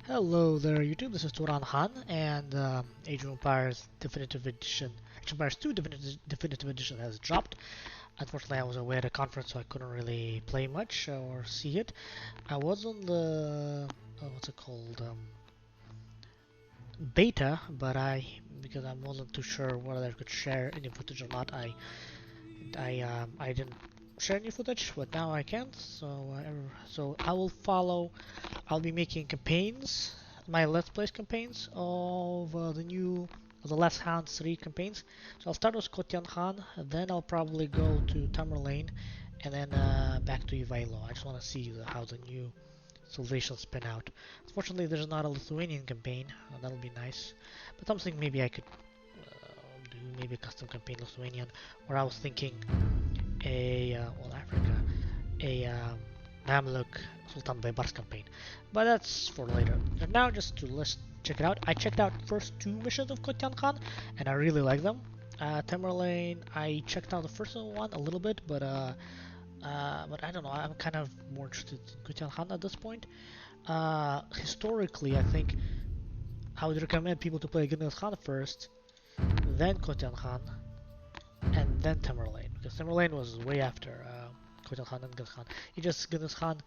Hello there, YouTube. This is Turan Han, and Age of Empires Definitive Edition, Age of Empires 2 Definitive Edition has dropped. Unfortunately, I was away at a conference, so I couldn't really play much or see it. I was on the what's it called, beta, but because I wasn't too sure whether I could share any footage or not, I didn't share any footage, but now I can. So I will follow. I'll be making campaigns, my Let's Plays campaigns of the Last Hand 3 campaigns. So I'll start with Kotyan Khan, then I'll probably go to Tamerlane, and then back to Ivailo. I just want to see how the new civilizations spin out. Unfortunately, there's not a Lithuanian campaign. That'll be nice, but something maybe I could do maybe a custom campaign Lithuanian, or I was thinking Africa, a Mamluk Sultan Baybars campaign, but that's for later. And now, just to let's check it out. I checked out first two missions of Kotyan Khan, and I really like them. Tamerlane, I checked out the first one a little bit, but I don't know. I'm kind of more interested in Kotyan Khan at this point. Historically, I think I would recommend people to play Genghis Khan first, then Kotyan Khan, and then Tamerlane, because Tamerlane was way after Kotyan Khan and Genghis Khan. It just Genghis Khan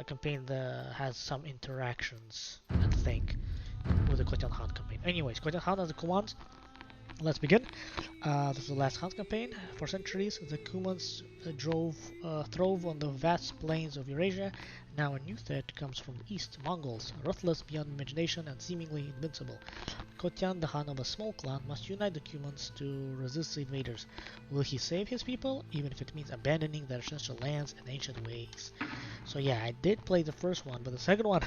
campaign has some interactions, I think, with the Kotyan Khan campaign. Anyways, Kotyan Khan has the Cumans. Let's begin. This is the last Khan campaign. For centuries, the Cumans throve on the vast plains of Eurasia. Now a new threat comes from the east, Mongols, ruthless beyond imagination and seemingly invincible. Kotyan, the Khan of a small clan, must unite the Cumans to resist the invaders. Will he save his people, even if it means abandoning their ancestral lands and ancient ways? So yeah, I did play the first one, but the second one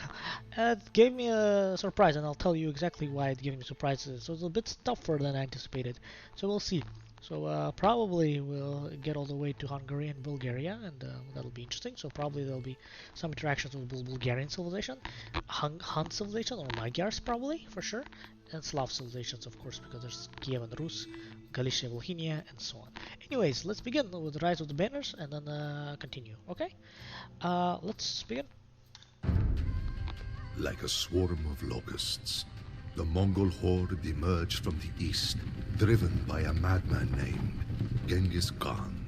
it gave me a surprise, and I'll tell you exactly why it gave me surprises. So it's a bit tougher than I anticipated. So we'll see. So probably we'll get all the way to Hungary and Bulgaria, and that'll be interesting. So probably there'll be some interactions with Bulgarian civilization, Hun civilization, or Magyars probably for sure, and Slav civilizations of course, because there's Kiev and Rus, Galicia, Volhynia, and so on. Anyways, let's begin with the Rise of the Banners, and then continue. Okay, let's begin. Like a swarm of locusts, the Mongol horde emerged from the east, driven by a madman named Genghis Khan.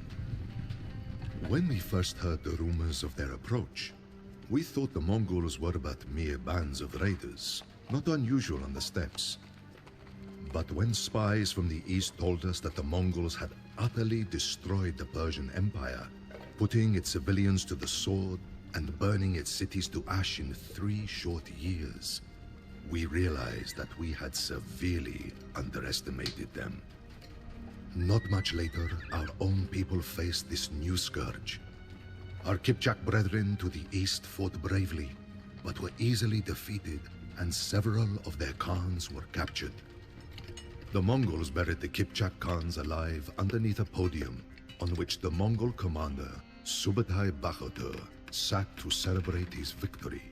When we first heard the rumors of their approach, we thought the Mongols were but mere bands of raiders, not unusual on the steppes. But when spies from the east told us that the Mongols had utterly destroyed the Persian Empire, putting its civilians to the sword and burning its cities to ash in 3 short years, we realized that we had severely underestimated them. Not much later, our own people faced this new scourge. Our Kipchak brethren to the east fought bravely, but were easily defeated, and several of their Khans were captured. The Mongols buried the Kipchak Khans alive underneath a podium on which the Mongol commander, Subutai Bahotur, sat to celebrate his victory.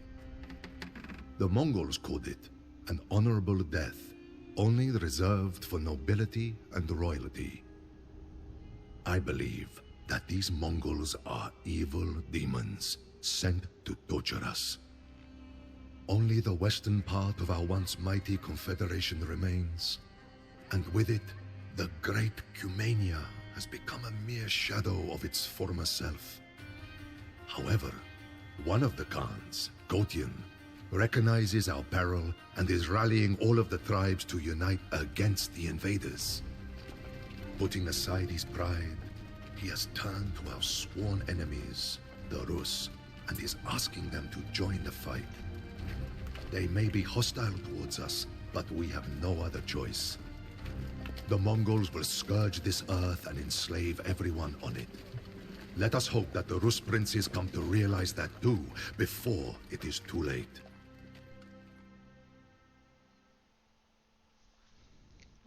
The Mongols called it an honorable death, only reserved for nobility and royalty. I believe that these Mongols are evil demons sent to torture us. Only the western part of our once mighty confederation remains, and with it, the great Cumania has become a mere shadow of its former self. However, one of the Khans, Kotyan, recognizes our peril and is rallying all of the tribes to unite against the invaders. Putting aside his pride, he has turned to our sworn enemies, the Rus, and is asking them to join the fight. They may be hostile towards us, but we have no other choice. The Mongols will scourge this earth and enslave everyone on it. Let us hope that the Rus princes come to realize that too, before it is too late.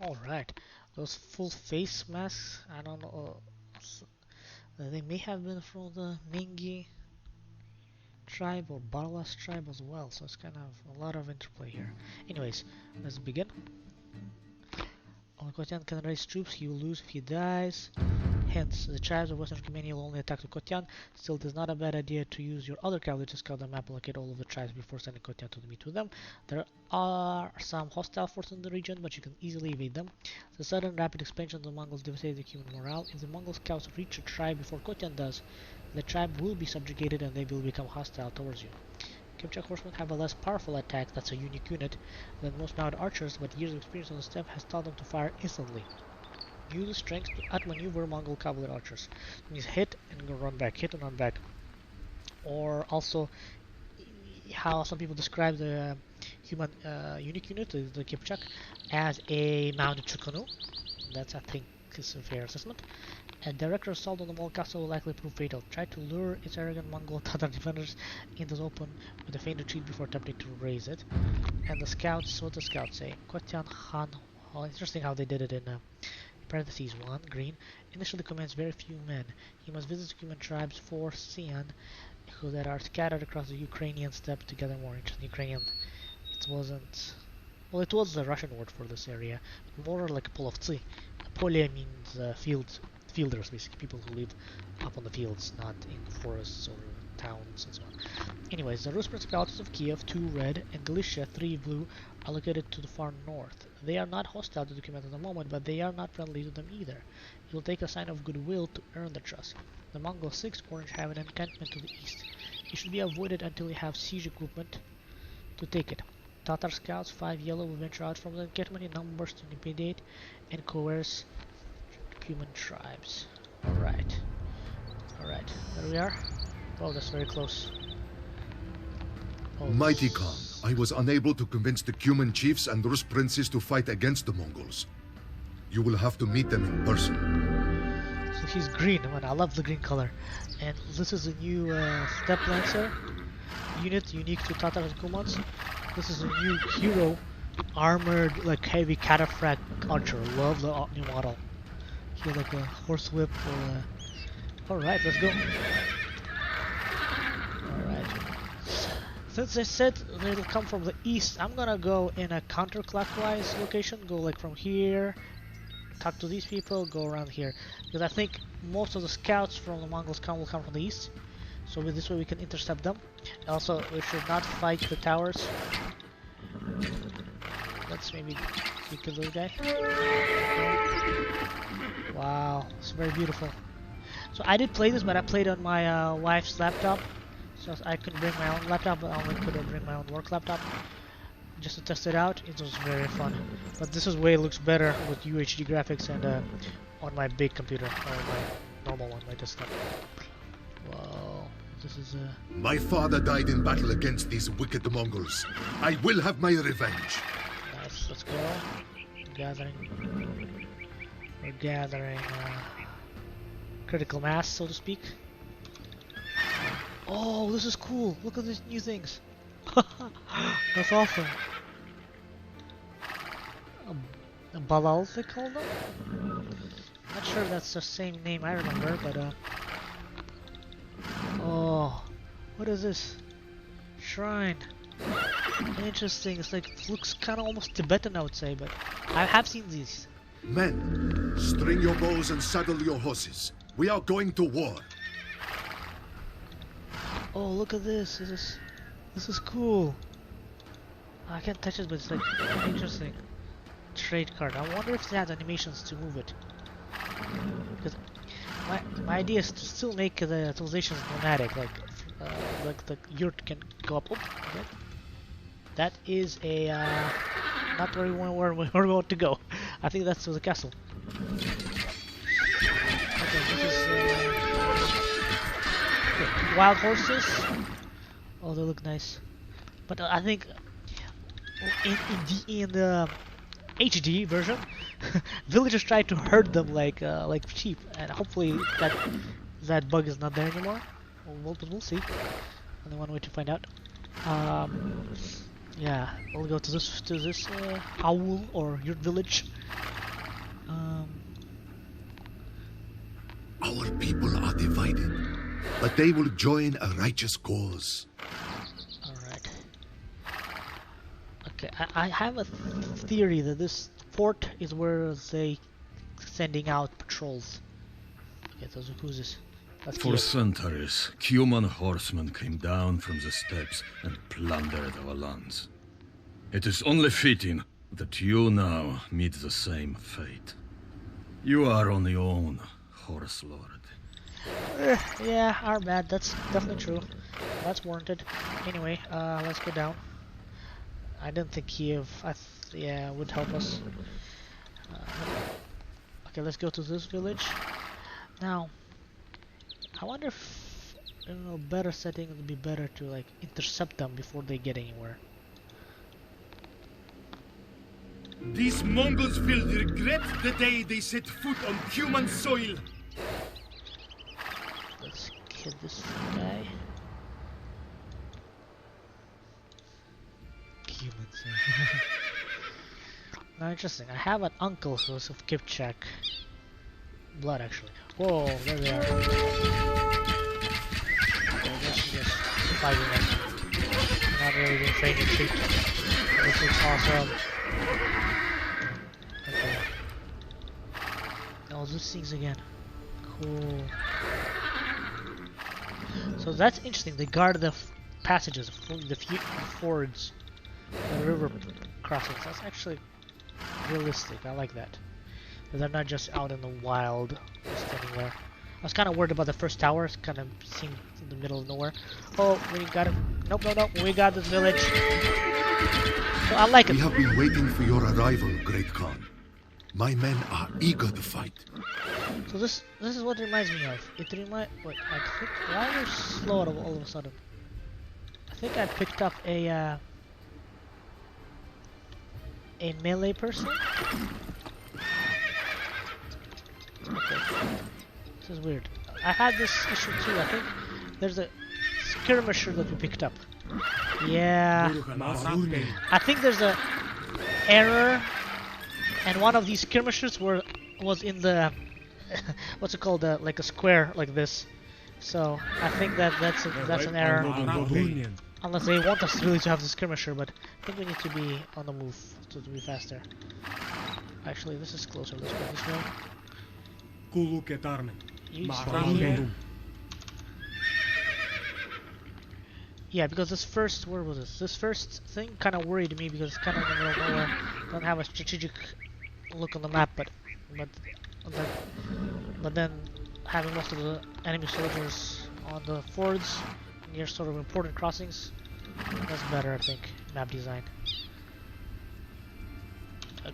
Alright, those full face masks, I don't know, they may have been from the Mingi tribe or Barlas tribe as well, so it's kind of a lot of interplay here. Anyways, let's begin. Only Kotyan can raise troops, he will lose if he dies. Hence, the tribes of Western Kymania will only attack the Kotyan. Still, it is not a bad idea to use your other cavalry to scout the map and locate all of the tribes before sending Kotyan to meet with them. There are some hostile forces in the region, but you can easily evade them. The sudden rapid expansion of the Mongols devastated the human morale. If the Mongol scouts reach a tribe before Kotyan does, the tribe will be subjugated and they will become hostile towards you. Kipchak horsemen have a less powerful attack, that's a unique unit, than most mounted archers, but years of experience on the steppe has taught them to fire instantly. Use the strength to outmaneuver Mongol cavalry archers. It means hit and go run back, hit and run back. Or also, how some people describe the human unique unit, the Kipchak, as a mounted Chukunu. That's, I think, is a fair assessment. A direct assault on the Mongol castle will likely prove fatal. Try to lure its arrogant Mongol Tatar defenders into the open with a faint retreat before attempting to raise it. And the scouts, what the scouts say? Kotyan Khan, well, interesting how they did it in parentheses 1, green, initially commands very few men. He must visit the Cuman tribes for Sian, who that are scattered across the Ukrainian steppe to gather more interest. Ukrainian, it wasn't, well, it was the Russian word for this area, more like Polovtsi. Polya means fielders, basically people who live up on the fields, not in forests or towns and so on. Anyways, the Rus principalities of Kiev, 2 red, and Galicia, 3 blue, are located to the far north. They are not hostile to the Cumans at the moment, but they are not friendly to them either. It will take a sign of goodwill to earn their trust. The Mongol 6 orange have an encampment to the east. It should be avoided until we have siege equipment to take it. Tatar scouts, 5 yellow, will venture out from the encampment in numbers to intimidate and coerce Cuman tribes. Alright, there we are. Oh, that's very close. Oh, Mighty Khan, I was unable to convince the Cuman chiefs and Rus princes to fight against the Mongols. You will have to meet them in person. So he's green, man, I love the green color. And this is a new steppe lancer unit unique to Tatar and Cumans. This is a new hero armored, like heavy cataphract archer. Love the new model. Here, like a horse whip or alright, let's go. Alright. Since I said it'll come from the east, I'm gonna go in a counterclockwise location. Go like from here, talk to these people, go around here. Because I think most of the scouts from the Mongols will come from the east. So with this way we can intercept them. Also, we should not fight the towers. Let's maybe kill this guy. Wow, it's very beautiful. So I did play this, but I played on my wife's laptop. So I couldn't bring my own laptop, but I only could bring my own work laptop. Just to test it out. It was very fun. But this is way it looks better with UHD graphics and on my big computer, or my normal one, my desktop. Wow, this is My father died in battle against these wicked Mongols. I will have my revenge. nice. Let's go. We're gathering critical mass, so to speak. Oh, this is cool. Look at these new things. That's awesome. A Balal, they call them? Not sure if that's the same name I remember, but oh, what is this? Shrine. Interesting. It's like, looks kind of almost Tibetan, I would say, but I have seen these. Men, string your bows and saddle your horses. We are going to war. Oh, look at this. This is cool. I can't touch it, but it's like interesting. Trade card. I wonder if it has animations to move it. Because my idea is to still make the civilizations nomadic, like the yurt can go up. Oh, okay. That is a not where we want to go. I think that's the castle. Okay, this is okay. Wild horses. Oh, they look nice. But I think in the HD version, villagers try to herd them like sheep, and hopefully that bug is not there anymore. We'll see. Only one way to find out. Yeah, we'll go to this owl or yurt village. Our people are divided, but they will join a righteous cause. Alright. Okay, I have a theory that this fort is where they sending out patrols. Okay, so who's this? That's For Kiev. centuries, Cuman horsemen came down from the steppes and plundered our lands. It is only fitting that you now meet the same fate. You are on your own, horse lord. Yeah, our bad. That's definitely true. That's warranted. Anyway, let's go down. I didn't think Kiev, yeah, would help us. Okay, let's go to this village. Now, I wonder if in a better setting it would be better to like intercept them before they get anywhere. These Mongols will regret the day they set foot on human soil. Let's kill this guy. Cumans. Now interesting. I have an uncle who's of Kipchak blood actually. Whoa, there they are. Okay, this is just fighting them. Not really doing training treat. This looks awesome. Okay. Oh, these things again. Cool. So that's interesting. They guard the passages, the fords, the river crossings. That's actually realistic. I like that. They're not just out in the wild, just standing there. I was kind of worried about the first tower. It's kind of seemed in the middle of nowhere. Oh, we got it. Nope, no, no. We got this village. So I like it. We have been waiting for your arrival, Great Khan. My men are eager to fight. So this is what it reminds me of. It wait, I think why are you slow all of a sudden? I think I picked up a melee person. Okay. This is weird. I had this issue too. I think there's a skirmisher that we picked up. Yeah. I think there's a error, and one of these skirmishers was in the what's it called? Like a square like this. So I think that's an error. Unless they want us really to have the skirmisher, but I think we need to be on the move to be faster. Actually, this is closer. Let's go this way. You stay here. Yeah, because where was this? This first thing kind of worried me because it's kind of in the middle of nowhere. Don't have a strategic look on the map, but then having most of the enemy soldiers on the fords near sort of important crossings, that's better, I think. Map design.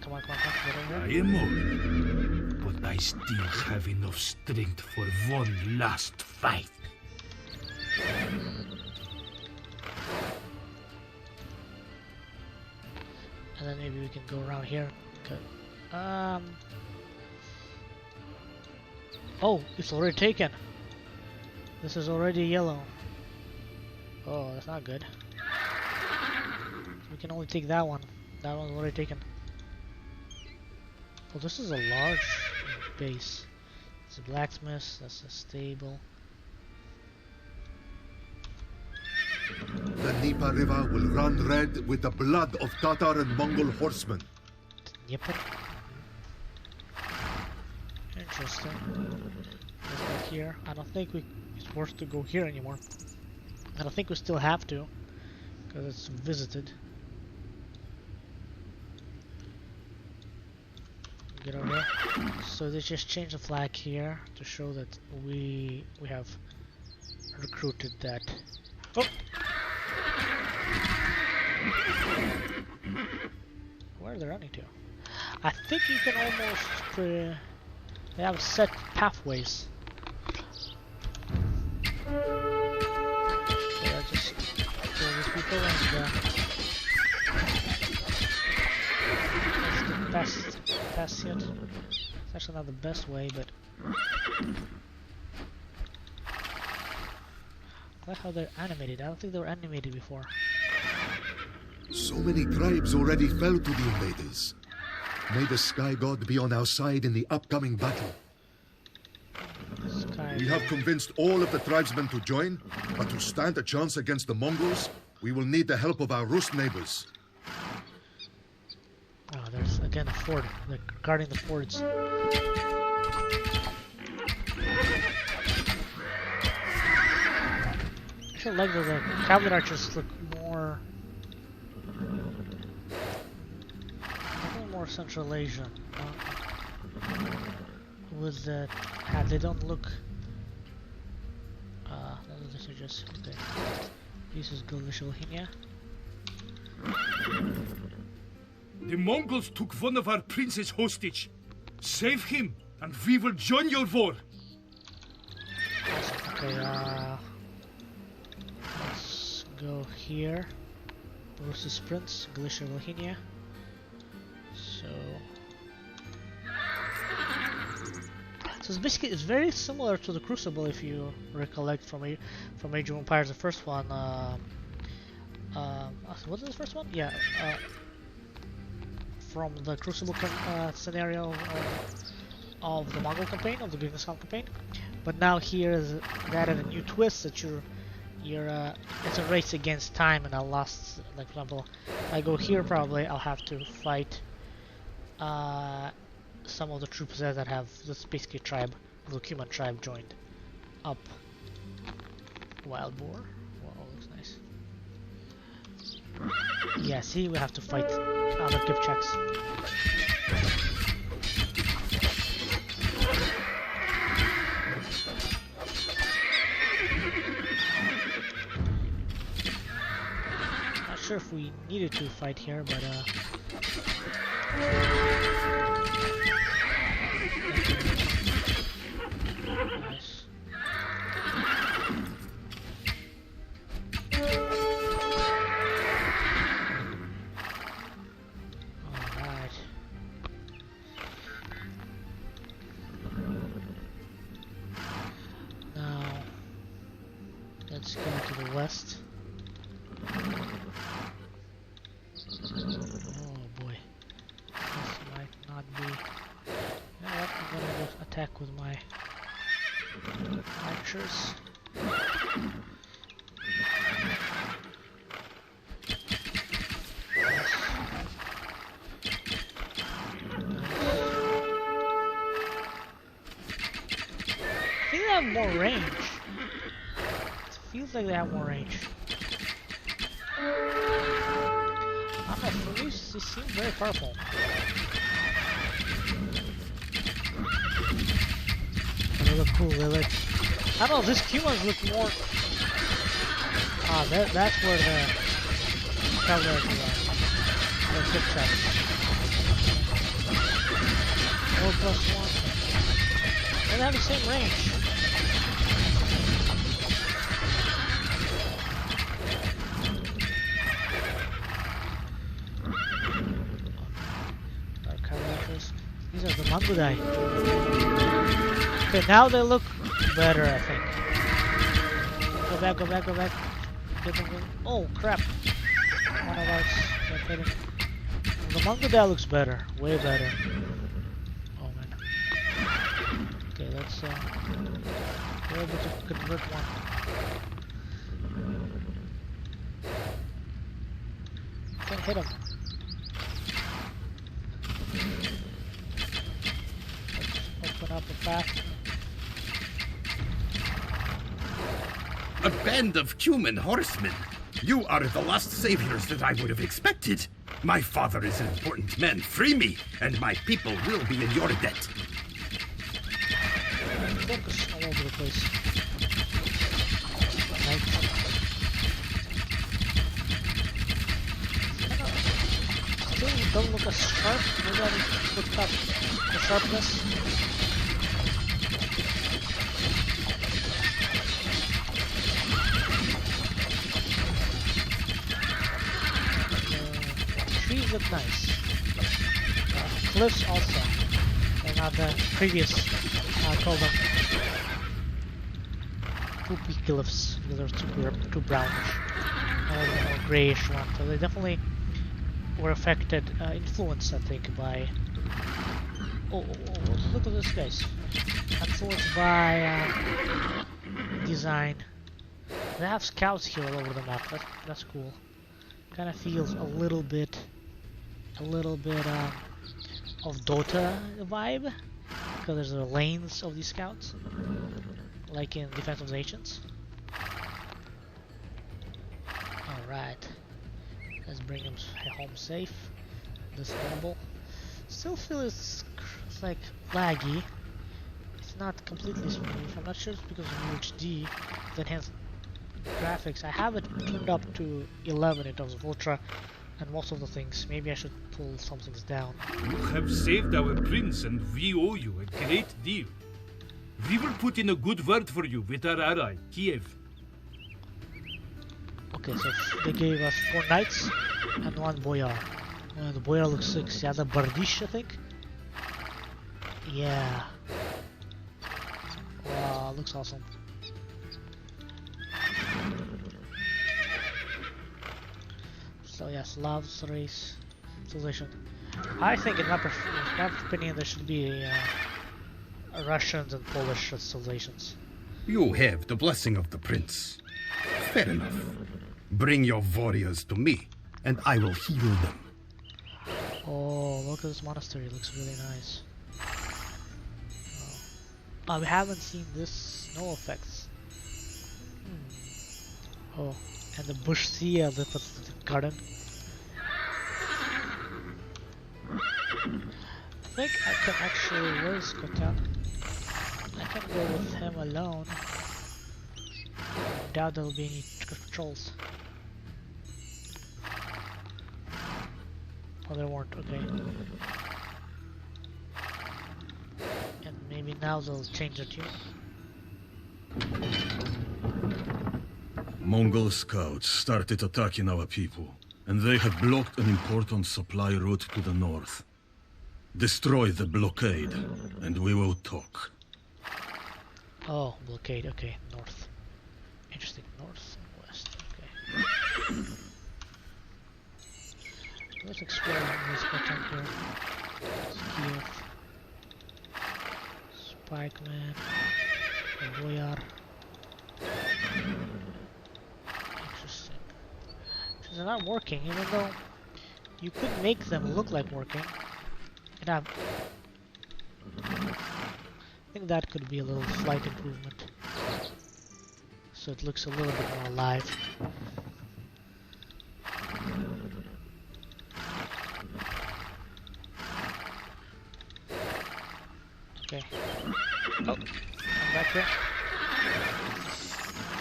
Come on, get over I here. am old, but I still have enough strength for one last fight. And then maybe we can go around here. Okay. Oh, it's already taken. This is already yellow. Oh, that's not good. We can only take that one. That one's already taken. Oh, this is a large base. It's a blacksmith. That's a stable. The Dnieper River will run red with the blood of Tatar and Mongol horsemen. Dnieper. Interesting. Let's go here. I don't think it's worth to go here anymore. I don't think we still have to, because it's visited. Get over here. So they just changed the flag here to show that we have recruited that. Oh! Where are they running to? I think you can almost they have set pathways. Okay, I'll just kill these people and let's get past it. It's actually not the best way, but I like how they're animated. I don't think they were animated before. So many tribes already fell to the invaders. May the Sky God be on our side in the upcoming battle. We have convinced all of the tribesmen to join, but to stand a chance against the Mongols, we will need the help of our Rus neighbors. Oh, there's again a ford. They're guarding the fords. actually like that the cavalry archers look more... definitely more Central Asian. With the hat, they don't look... these are just... okay. This is Galicia. The Mongols took one of our princes hostage. Save him, and we will join your war. Okay, let's go here. Versus Prince, Galicia, Volhynia. So it's basically, it's very similar to the Crucible if you recollect from Age of Empires, the first one. What is the first one? Yeah, from the Crucible scenario of the Mongol campaign, of the Genghis Khan campaign. But now here is added a new twist that it's a race against time, and I lost. Like for example, if I go here, probably I'll have to fight some of the troops there that have this basically tribe, the Cuman tribe, joined up. Wild boar. Wow, looks nice. Yeah, see, we have to fight other Kipchaks. Not sure if we needed to fight here, but nice. Alright. Now let's go to the west. Oh boy. This might not be... You know what? I'm gonna just attack with my archers. I think they have more range. It feels like they have more range. I don't know, for me, they seem very powerful. They look cool, they look... I don't know, these Cumans look more... Ah, that's where the... cavalry are. The Kipchaks. 4+1. They have the same range. These are the Mangudai. Okay, now they look better, I think. Go back, go back, go back. Get them, get them. Oh, crap. One of us got hit. The Mangudai looks better. Way better. Oh, man. Okay, let's, we're able to convert one. Can't hit him. Open up a path. A band of Cuman horsemen. You are the last saviors that I would have expected. My father is an important man. Free me, and my people will be in your debt. Focus all over the place. Right. Still don't look as sharp. Maybe I need to put up the sharpness. Trees look nice. Cliffs also. And not the previous, I call them poopy cliffs, because they're too brownish. Or more grayish one. So they definitely were affected, influenced, I think, by... Oh, look at this, guys. Influenced by design. They have scouts here all over the map. That's cool. Kind of feels a little bit of Dota vibe, because there's the lanes of these scouts, like in Defense of the Ancients. Alright. Let's bring him home safe. This level. Still feel it's like laggy. It's not completely smooth. I'm not sure it's because of UHD, the enhanced graphics. I have it turned up to 11 in terms of ultra and most of the things. Maybe I should pull some things down. You have saved our prince, and we owe you a great deal. We will put in a good word for you with our ally, Kiev. Okay, so they gave us 4 knights and 1 boyar. The boyar looks sick. Yeah, the Bardish, I think. Yeah. Wow, looks awesome. So yeah, Slavs race civilization. I think, in my opinion, there should be Russians and Polish civilizations. You have the blessing of the prince. Fair enough. Bring your warriors to me, and I will heal them. Oh, look at this monastery. It looks really nice. Oh. We haven't seen this snow effects. Oh, and the bush sea, the garden. I think I can actually, where's Kotyan? I can go with him alone. I doubt there will be any trolls. Oh, there weren't, okay. And maybe now they'll change the tune. Mongol scouts started attacking our people, and they have blocked an important supply route to the north. Destroy the blockade, and we will talk. Oh, blockade, okay, north. Interesting, north and west, okay. Let's explore this button here. Kiev. Spikeman. Boyar. Interesting. So they're not working, even though you could make them look like working. And I think that could be a little slight improvement. So it looks a little bit more alive. Okay. Oh, I'm back here.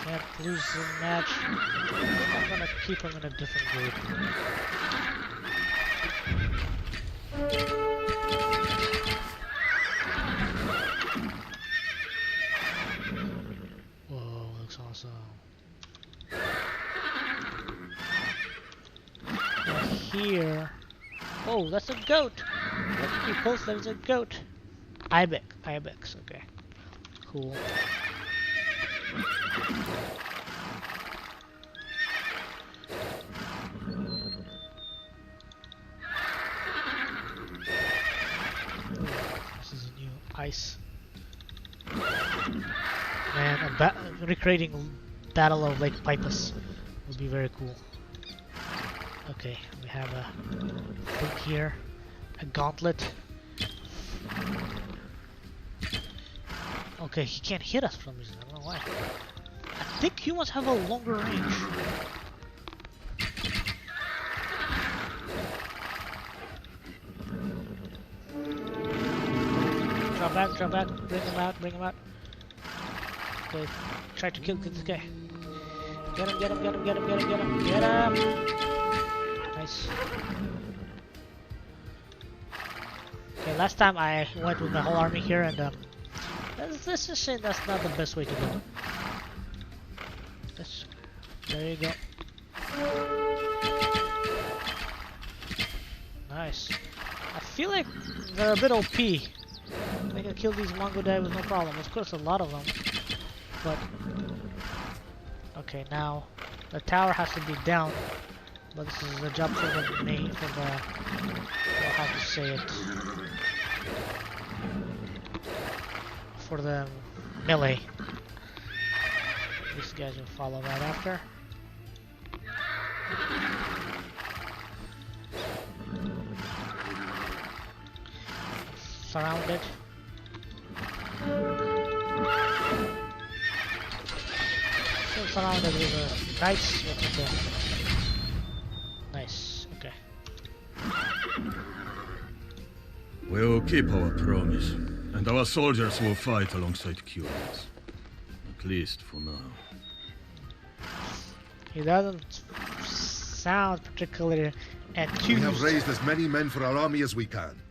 Can't lose the match. I'm gonna keep him in a different grade. Whoa, looks awesome. Now here. Oh, that's a goat! Let me post there's a goat. Ibex, okay. Cool. This is a new ice. Man, recreating Battle of Lake Pipus would be very cool. Okay, we have a thing here. A gauntlet. Okay, he can't hit us for some reason, I don't know why. I think humans have a longer range. Drop back, bring him out. Okay, try to kill this guy. Get him! Nice. Okay, last time I went with my whole army here and let's just say that's not the best way to go. There you go. Nice. I feel like they're a bit OP. They can kill these Mongol with no problem. Of course, a lot of them. But okay, now the tower has to be down. But this is a job for the main, for the, how to say it, for the melee. These guys will follow right after. Surrounded. Still surrounded with the knights, but okay. We'll keep our promise, and our soldiers will fight alongside Cumans. At least for now. He doesn't sound particularly We have enthused. raised as many men for our army as we can.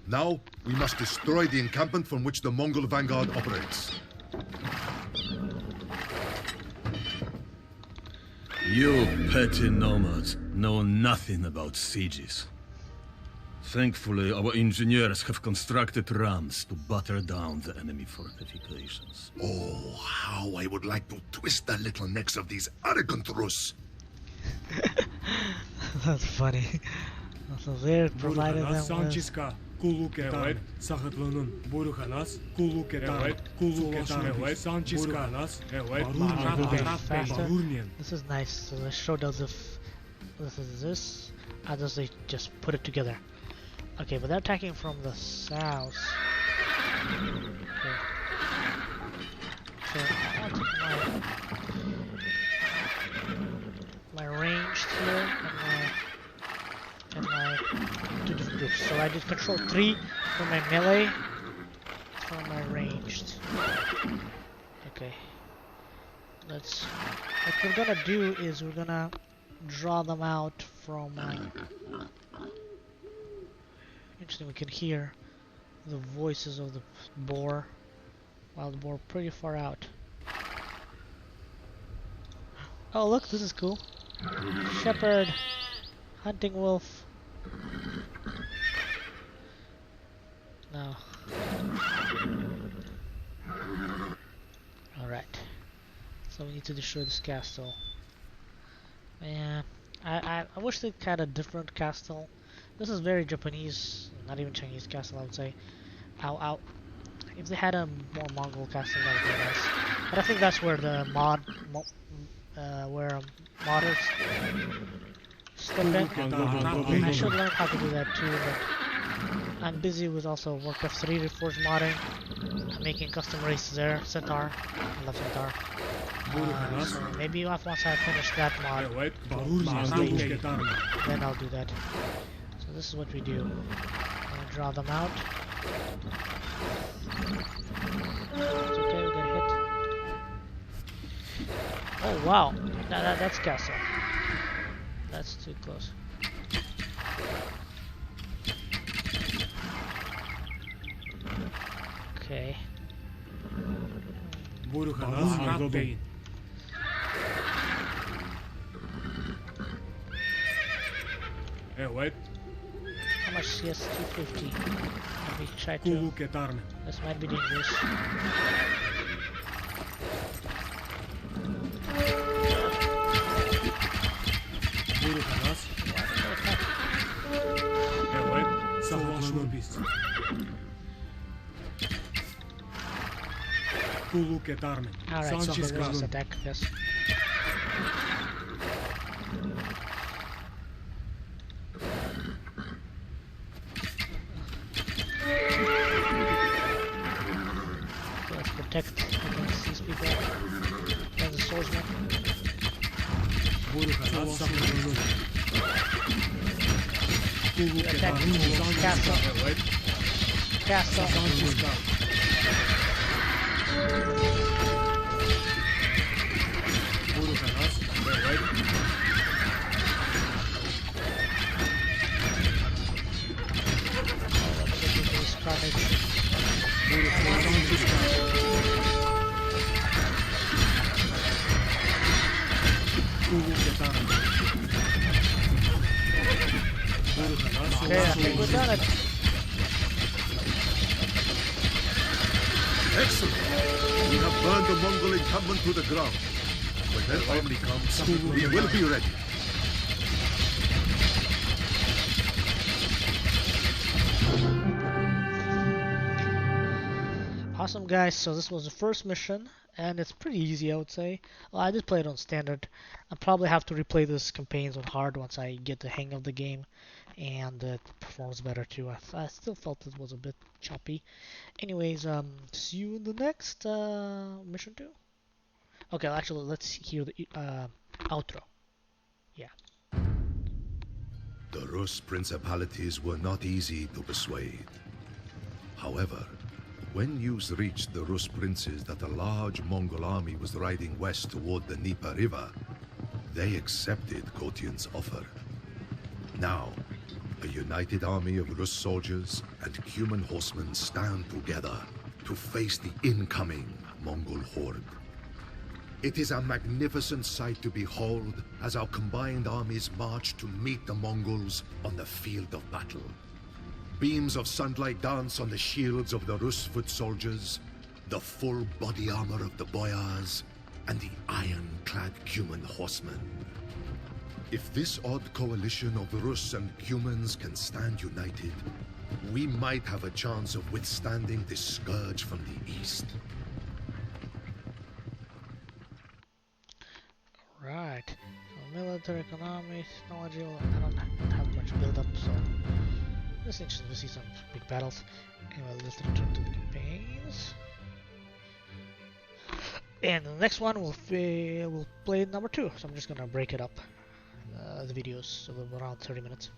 Now, we must destroy the encampment from which the Mongol vanguard operates. You petty nomads know nothing about sieges. Thankfully, our engineers have constructed rams to batter down the enemy fortifications. Oh, how I would like to twist the little necks of these arrogant Rus. That's funny. So they provided them with... Санчиска, кулукетар, сахатланын, буруханас, кулукетар, кулукетар, санчисканас, faster. This is nice. So they showed us if this is this, and just they just put it together. Okay, but they're attacking from the south. Okay. So I want to my ranged here and my two different groups. So I did control 3 for my melee, for my ranged. Okay. Let's. What we're gonna do is we're gonna draw them out from. Interesting. We can hear the voices of the boar, while the boar pretty far out. Oh look, this is cool. Shepherd, hunting wolf. No. Alright. So we need to destroy this castle. Man, I wish they had a different castle. This is very Japanese, not even Chinese castle, I would say. If they had a more Mongol castle, that would be nice. But I think that's where the modders step in. I should learn how to do that too, but I'm busy with also Warcraft 3 Reforged modding. I'm making custom races there, Centaur. I love Centaur. So maybe once I finish that mod, then I'll do that. So this is what we do. I'm gonna draw them out. It's okay, we got hit. Oh wow, that's castle. That's too close. Okay. How much CS? 250. Let me try to. This might be dangerous. Alright, so let's attack this. Let's protect against these people. There's a swordsman. Attack castle. Castle. Okay, I think we've done it. Excellent! We have burned the Mongol encampment to the ground. When their army comes, we will be ready. Awesome guys, so this was the first mission, and it's pretty easy I would say. Well, I did play it on standard. I'll probably have to replay this campaigns on hard once I get the hang of the game, and it performs better too. I still felt it was a bit choppy. Anyways, see you in the next mission 2. Okay, actually let's hear the outro. Yeah. The Rus principalities were not easy to persuade. However, when news reached the Rus princes that a large Mongol army was riding west toward the Dnieper River, they accepted Kotyan's offer. Now, a united army of Rus soldiers and Cuman horsemen stand together to face the incoming Mongol horde. It is a magnificent sight to behold as our combined armies march to meet the Mongols on the field of battle. Beams of sunlight dance on the shields of the Rus foot soldiers, the full body armor of the boyars, and the iron-clad Cuman horsemen. If this odd coalition of Rus and Cumans can stand united, we might have a chance of withstanding this scourge from the east. Right. So military, economy, technology. Well, I don't have much build-up, so it's interesting to see some big battles. Anyway, let's return to the campaigns. And the next one we'll play number 2. So I'm just gonna break it up. The videos of around 30 minutes.